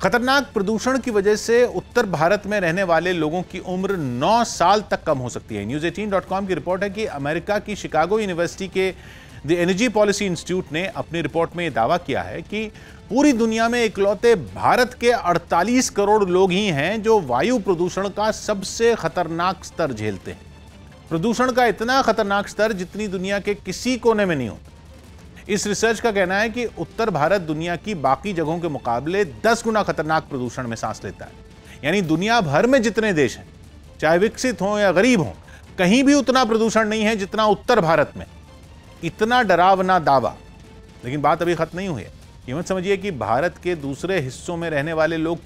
खतरनाक प्रदूषण की वजह से उत्तर भारत में रहने वाले लोगों की उम्र 9 साल तक कम हो सकती है। News18.com की रिपोर्ट है कि अमेरिका की शिकागो यूनिवर्सिटी के द एनर्जी पॉलिसी इंस्टीट्यूट ने अपनी रिपोर्ट में यह दावा किया है कि पूरी दुनिया में इकलौते भारत के 48 करोड़ लोग ही हैं जो वायु प्रदूषण का सबसे खतरनाक स्तर झेलते हैं। प्रदूषण का इतना खतरनाक स्तर जितनी दुनिया के किसी कोने में नहीं होता। इस रिसर्च का कहना है कि उत्तर भारत दुनिया की बाकी जगहों के मुकाबले 10 गुना खतरनाक प्रदूषण में सांस लेता है। यानी दुनिया भर में जितने देश हैं, चाहे विकसित हों या गरीब हों, कहीं भी उतना प्रदूषण नहीं है जितना उत्तर भारत में। इतना डरावना दावा। लेकिन बात अभी खत्म नहीं हुई है। ये मत समझिए कि भारत के दूसरे हिस्सों में रहने वाले लोग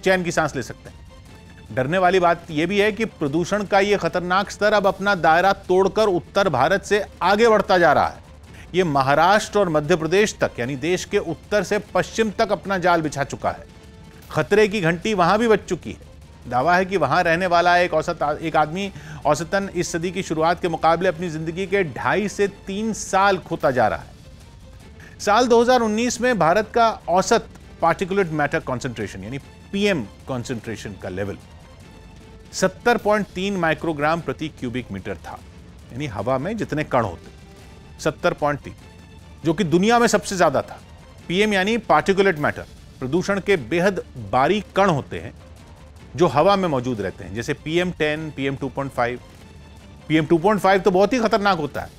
चैन की सांस ले सकते हैं। डरने वाली बात यह भी है कि प्रदूषण का यह खतरनाक स्तर अब अपना दायरा तोड़कर उत्तर भारत से आगे बढ़ता जा रहा है। ये महाराष्ट्र और मध्य प्रदेश तक, यानी देश के उत्तर से पश्चिम तक अपना जाल बिछा चुका है। खतरे की घंटी वहां भी बज चुकी है। दावा है कि वहां रहने वाला एक आदमी औसतन इस सदी की शुरुआत के मुकाबले अपनी जिंदगी के 2.5 से 3 साल खोता जा रहा है। साल 2019 में भारत का औसत पार्टिकुलेट मैटर कॉन्सेंट्रेशन यानी पीएम कॉन्सेंट्रेशन का लेवल 70.3 माइक्रोग्राम प्रति क्यूबिक मीटर था। यानी हवा में जितने कण होते 70.3, जो कि दुनिया में सबसे ज्यादा था। पीएम यानी पार्टिकुलेट मैटर, प्रदूषण के बेहद बारीक कण होते हैं जो हवा में मौजूद रहते हैं, जैसे PM10, PM2.5। PM2.5 तो बहुत ही खतरनाक होता है।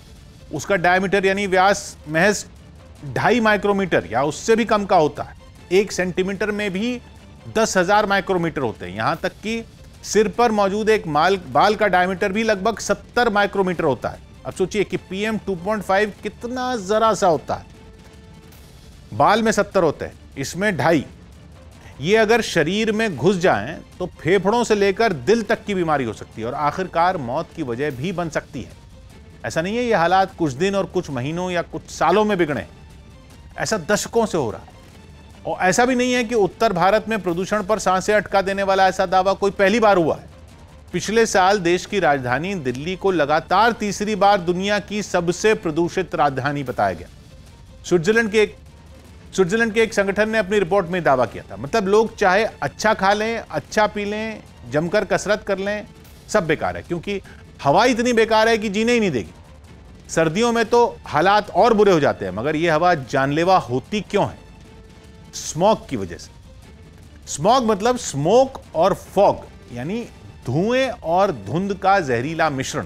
उसका डायमीटर यानी व्यास महज 2.5 माइक्रोमीटर या उससे भी कम का होता है। 1 सेंटीमीटर में भी 10,000 माइक्रोमीटर होते हैं। यहां तक कि सिर पर मौजूद एक बाल का डायमीटर भी लगभग 70 माइक्रोमीटर होता है। अब सोचिए कि PM2.5 कितना जरा सा होता है। बाल में 70 होते हैं, इसमें 2.5। ये अगर शरीर में घुस जाएं तो फेफड़ों से लेकर दिल तक की बीमारी हो सकती है और आखिरकार मौत की वजह भी बन सकती है। ऐसा नहीं है ये हालात कुछ दिन और कुछ महीनों या कुछ सालों में बिगड़े, ऐसा दशकों से हो रहा है। और ऐसा भी नहीं है कि उत्तर भारत में प्रदूषण पर सांसें अटका देने वाला ऐसा दावा कोई पहली बार हुआ है। पिछले साल देश की राजधानी दिल्ली को लगातार तीसरी बार दुनिया की सबसे प्रदूषित राजधानी बताया गया। स्विट्जरलैंड के एक संगठन ने अपनी रिपोर्ट में दावा किया था। मतलब लोग चाहे अच्छा खा लें, अच्छा पी लें, जमकर कसरत कर लें, सब बेकार है, क्योंकि हवा इतनी बेकार है कि जीने ही नहीं देगी। सर्दियों में तो हालात और बुरे हो जाते हैं, मगर यह हवा जानलेवा होती क्यों है? स्मॉग की वजह से। स्मॉग मतलब स्मोक और फॉग, यानी धुएं और धुंध का जहरीला मिश्रण,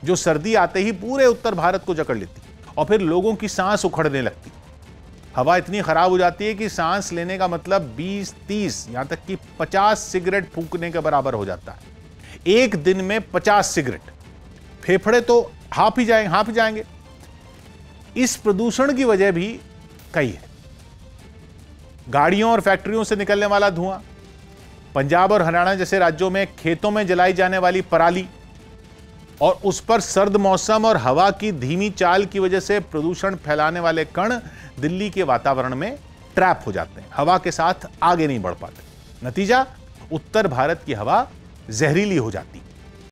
जो सर्दी आते ही पूरे उत्तर भारत को जकड़ लेती और फिर लोगों की सांस उखड़ने लगती। हवा इतनी खराब हो जाती है कि सांस लेने का मतलब 20, 30, यहां तक कि 50 सिगरेट फूंकने के बराबर हो जाता है। एक दिन में 50 सिगरेट। फेफड़े तो हाँफ ही जाएंगे। इस प्रदूषण की वजह भी कई है। गाड़ियों और फैक्ट्रियों से निकलने वाला धुआं, पंजाब और हरियाणा जैसे राज्यों में खेतों में जलाई जाने वाली पराली और उस पर सर्द मौसम और हवा की धीमी चाल की वजह से प्रदूषण फैलाने वाले कण दिल्ली के वातावरण में ट्रैप हो जाते हैं, हवा के साथ आगे नहीं बढ़ पाते। नतीजा, उत्तर भारत की हवा जहरीली हो जाती है।